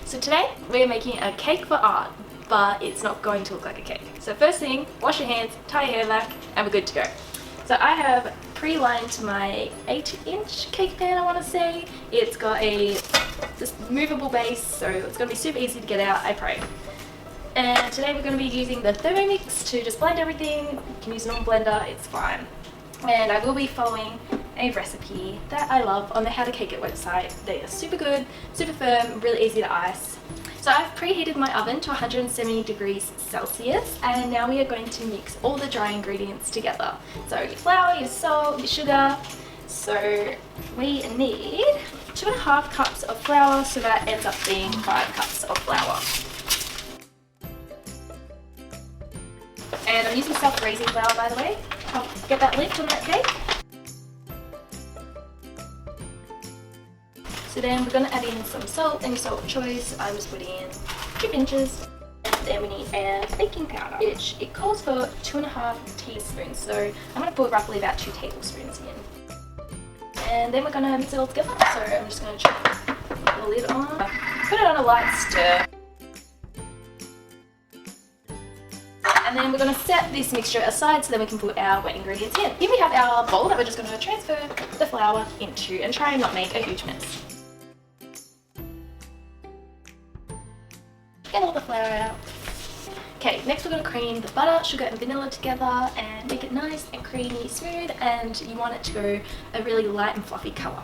So today we're making a cake for art, but it's not going to look like a cake. So first thing, wash your hands, tie your hair back, and we're good to go. So I have pre-lined my 8-inch cake pan, I want to say. It's got a this movable base, so it's going to be super easy to get out, I pray. And today we're going to be using the Thermomix to just blend everything. You can use a normal blender, it's fine. And I will be following a recipe that I love on the How to Cake It website. They are super good, super firm, really easy to ice. So I've preheated my oven to 170 degrees Celsius, and now we are going to mix all the dry ingredients together. So your flour, your salt, your sugar. So we need 2.5 cups of flour, so that ends up being 5 cups of flour. And I'm using self-raising flour, by the way. I'll get that lift on that cake. So then we're going to add in some salt, any salt of choice. I'm just putting in 2 pinches. And then we need a baking powder, which it calls for 2.5 teaspoons. So I'm going to put roughly about 2 tablespoons in. And then we're going to mix it all together. So I'm just going to chuck the lid on. Put it on a light stir. And then we're going to set this mixture aside so then we can put our wet ingredients in. Here we have our bowl that we're just going to transfer the flour into and try and not make a huge mess. Get all the flour out. Okay, next we're going to cream the butter, sugar and vanilla together and make it nice and creamy, smooth, and you want it to go a really light and fluffy colour.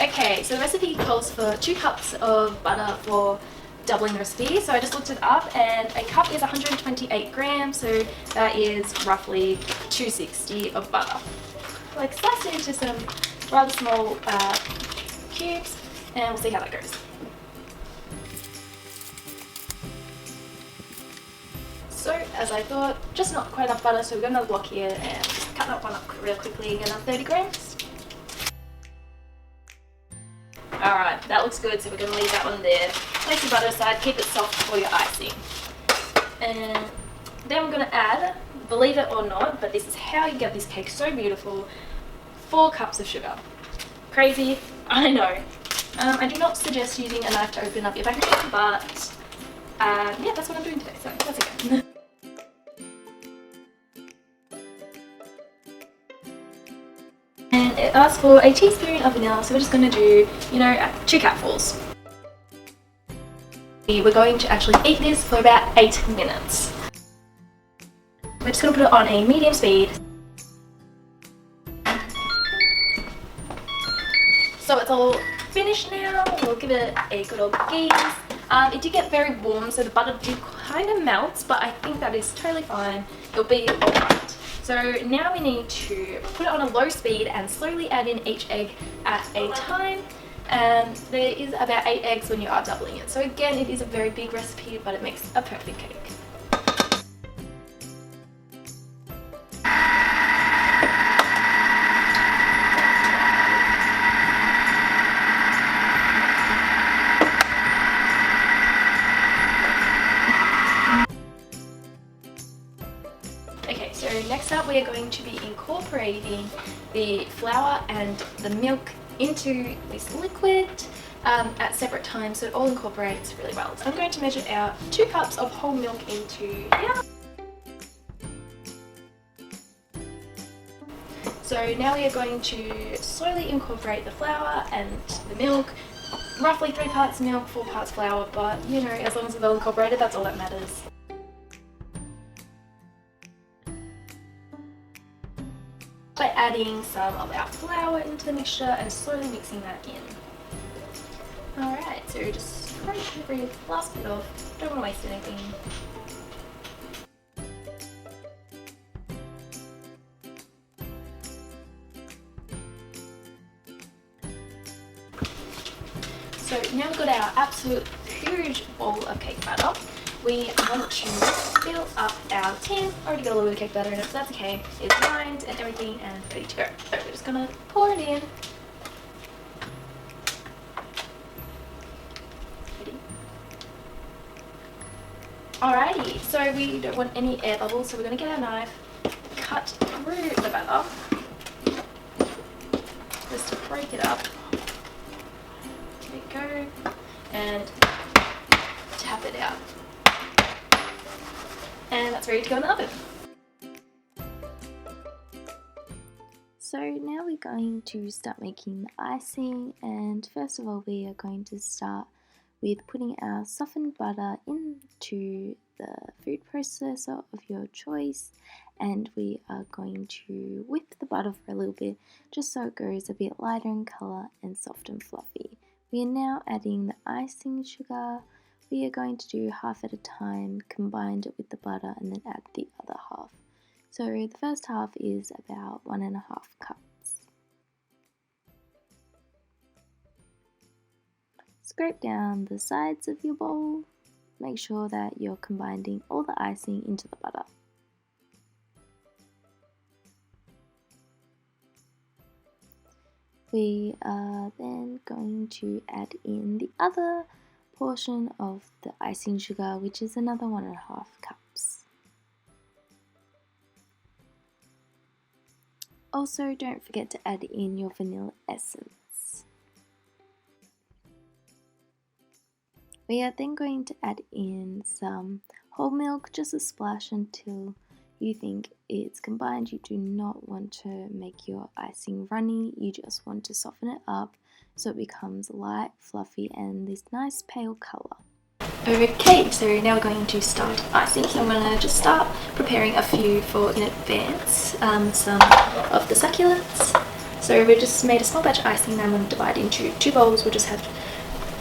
Okay, so the recipe calls for 2 cups of butter for doubling the recipe, so I just looked it up and a cup is 128 grams, so that is roughly 260 of butter. Like slice it into some rather small cubes and we'll see how that goes. So as I thought, just not quite enough butter, so we're going to block here and just cut that one up real quickly and get another 30 grams. Alright, that looks good, so we're going to leave that one there. Place your butter aside, keep it soft for your icing. And then we're going to add, believe it or not, but this is how you get this cake so beautiful, 4 cups of sugar. Crazy, I know. I do not suggest using a knife to open up your packaging, but yeah, that's what I'm doing today, so that's okay. And it asks for a teaspoon of vanilla, so we're just going to do, 2 cupfuls. We're going to actually eat this for about 8 minutes. We're just going to put it on a medium speed. So it's all finished now. We'll give it a good old gaze. It did get very warm, so the butter did kind of melt, but I think that is totally fine. It'll be alright. So now we need to put it on a low speed and slowly add in each egg at a time. And there is about 8 eggs when you are doubling it. So again, it is a very big recipe, but it makes a perfect cake. So next up we are going to be incorporating the flour and the milk into this liquid at separate times so it all incorporates really well. So I'm going to measure out 2 cups of whole milk into here. So now we are going to slowly incorporate the flour and the milk. Roughly 3 parts milk, 4 parts flour, but as long as it's all incorporated, that's all that matters. By adding some of our flour into the mixture and slowly mixing that in. Alright, so just scrape every last bit off, don't want to waste anything. So now we've got our absolute huge bowl of cake batter. We want to fill up our tin. Already got a little bit of cake batter in it, so that's okay. It's lined and everything and ready to go. So we're just gonna pour it in. Ready? Alrighty, so we don't want any air bubbles, so we're gonna get our knife, cut through the batter, just to break it up. There we go. And pop it out. And that's ready to go in the oven. So now we're going to start making the icing, and first of all we are going to start with putting our softened butter into the food processor of your choice, and we are going to whip the butter for a little bit just so it goes a bit lighter in colour and soft and fluffy. We are now adding the icing sugar. We are going to do half at a time, combine it with the butter and then add the other half. So the first half is about 1.5 cups. Scrape down the sides of your bowl. Make sure that you're combining all the icing into the butter. We are then going to add in the other portion of the icing sugar, which is another 1.5 cups. Also, don't forget to add in your vanilla essence. We are then going to add in some whole milk, just a splash until you think it's combined. You do not want to make your icing runny, you just want to soften it up so it becomes light, fluffy and this nice pale colour. Okay, so now we're going to start icing. So I'm going to just start preparing a few for in advance, some of the succulents. So we just made a small batch of icing. Now I'm going to divide into 2 bowls. We'll just have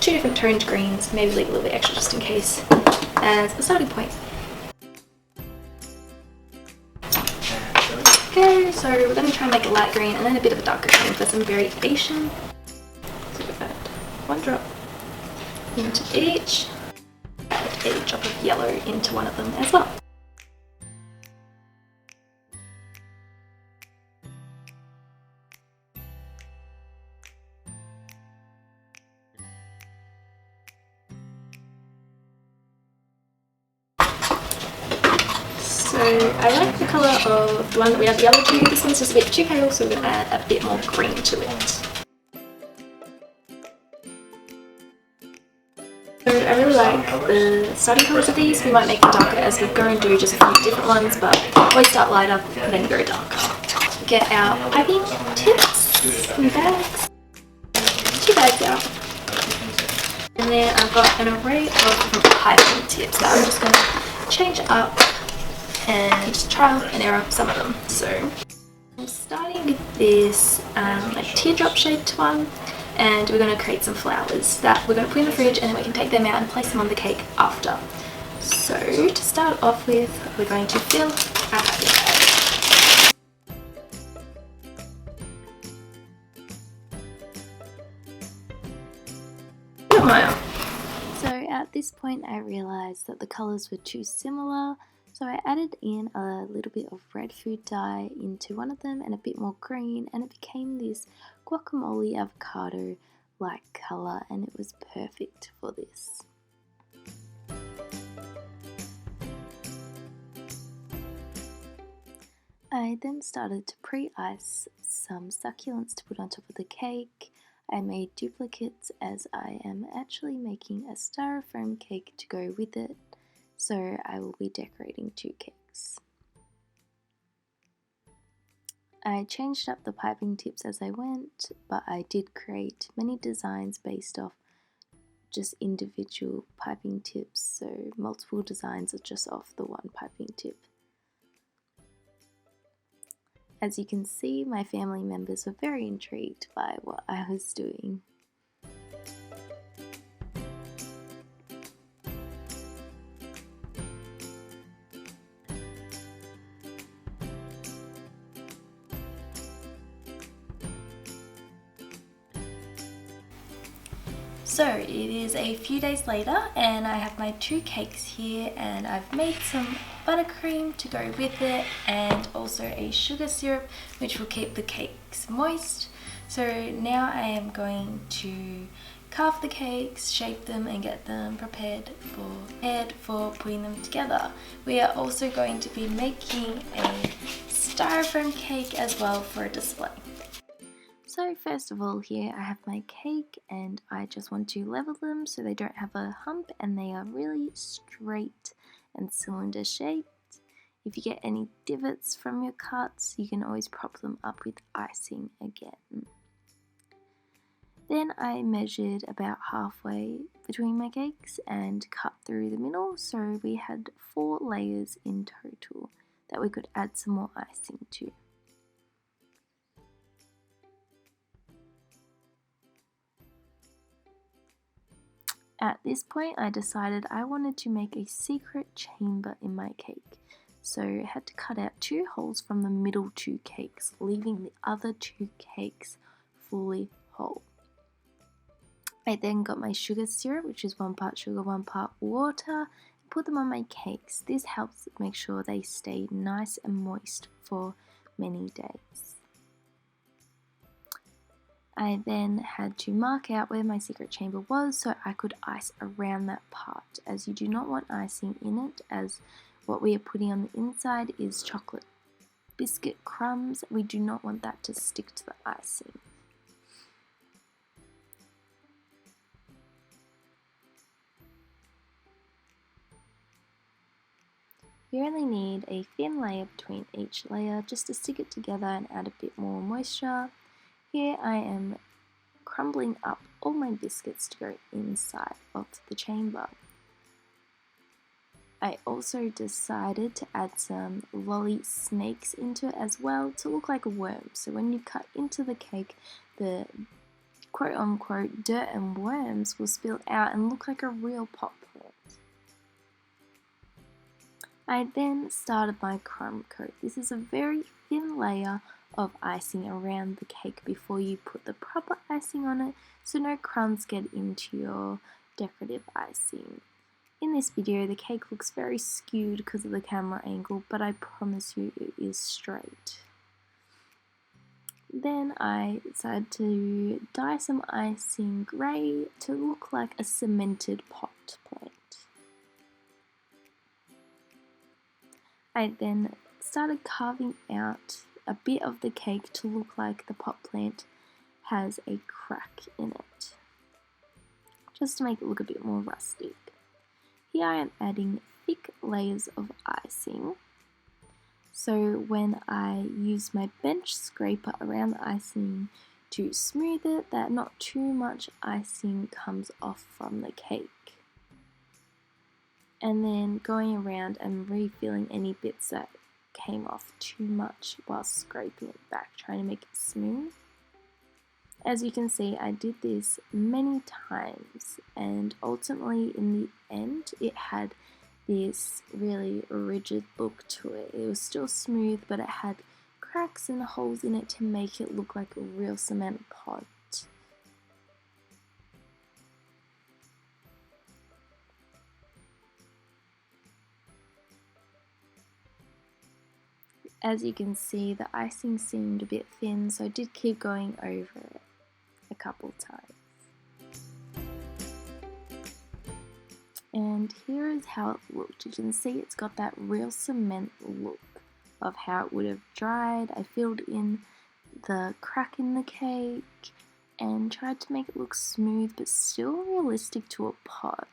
2 different toned greens, maybe leave a little bit extra just in case as a starting point. Okay, so we're going to try and make a light green and then a bit of a darker green for some variation. So we'll add 1 drop into each. Add a drop of yellow into one of them as well. So I like the colour of the one that we had the other two. This one's just a bit too pale, so we're going to add a bit more green to it. So I really like the starting colours of these. We might make them darker as we go and do just a few different ones, but always start lighter and then go darker. Get our piping tips in bags. 2 bags out. And then I've got an array of different piping tips that I'm just going to change up and trial and error some of them. So I'm starting with this like teardrop shaped one, and we're going to create some flowers that we're going to put in the fridge and then we can take them out and place them on the cake after. So to start off with, we're going to fill our piping bag. So at this point I realised that the colours were too similar, so I added in a little bit of red food dye into one of them and a bit more green, and it became this guacamole avocado like colour, and it was perfect for this. I then started to pre-ice some succulents to put on top of the cake. I made duplicates as I am actually making a styrofoam cake to go with it, so I will be decorating 2 cakes. I changed up the piping tips as I went, but I did create many designs based off just individual piping tips, so multiple designs are just off the one piping tip. As you can see, my family members were very intrigued by what I was doing. So it is a few days later and I have my 2 cakes here, and I've made some buttercream to go with it and also a sugar syrup which will keep the cakes moist. So now I am going to carve the cakes, shape them and get them prepared for putting them together. We are also going to be making a styrofoam cake as well for a display. So first of all, here I have my cake and I just want to level them so they don't have a hump and they are really straight and cylinder shaped. If you get any divots from your cuts, you can always prop them up with icing again. Then I measured about halfway between my cakes and cut through the middle, so we had 4 layers in total that we could add some more icing to. At this point I decided I wanted to make a secret chamber in my cake, so I had to cut out 2 holes from the middle 2 cakes, leaving the other 2 cakes fully whole. I then got my sugar syrup, which is 1 part sugar, 1 part water, and put them on my cakes. This helps make sure they stay nice and moist for many days. I then had to mark out where my secret chamber was so I could ice around that part, as you do not want icing in it, as what we are putting on the inside is chocolate biscuit crumbs. We do not want that to stick to the icing. You only need a thin layer between each layer just to stick it together and add a bit more moisture. Here I am crumbling up all my biscuits to go inside of the chamber. I also decided to add some lolly snakes into it as well to look like a worm. So when you cut into the cake, the quote-unquote dirt and worms will spill out and look like a real pot plant. I then started my crumb coat. This is a very thin layer of icing around the cake before you put the proper icing on it, so no crumbs get into your decorative icing. In this video the cake looks very skewed because of the camera angle, but I promise you it is straight. Then I decided to dye some icing grey to look like a cemented pot plant. I then started carving out a bit of the cake to look like the pot plant has a crack in it, just to make it look a bit more rustic. Here I am adding thick layers of icing, so when I use my bench scraper around the icing to smooth it, that not too much icing comes off from the cake. And then going around and refilling any bits that came off too much while scraping it back, trying to make it smooth. As you can see, I did this many times, and ultimately in the end it had this really rigid look to it. It was still smooth, but it had cracks and holes in it to make it look like a real cement pot. As you can see, the icing seemed a bit thin, so I did keep going over it a couple times. And here is how it looked. You can see it's got that real cement look of how it would have dried. I filled in the crack in the cake and tried to make it look smooth but still realistic to a pot.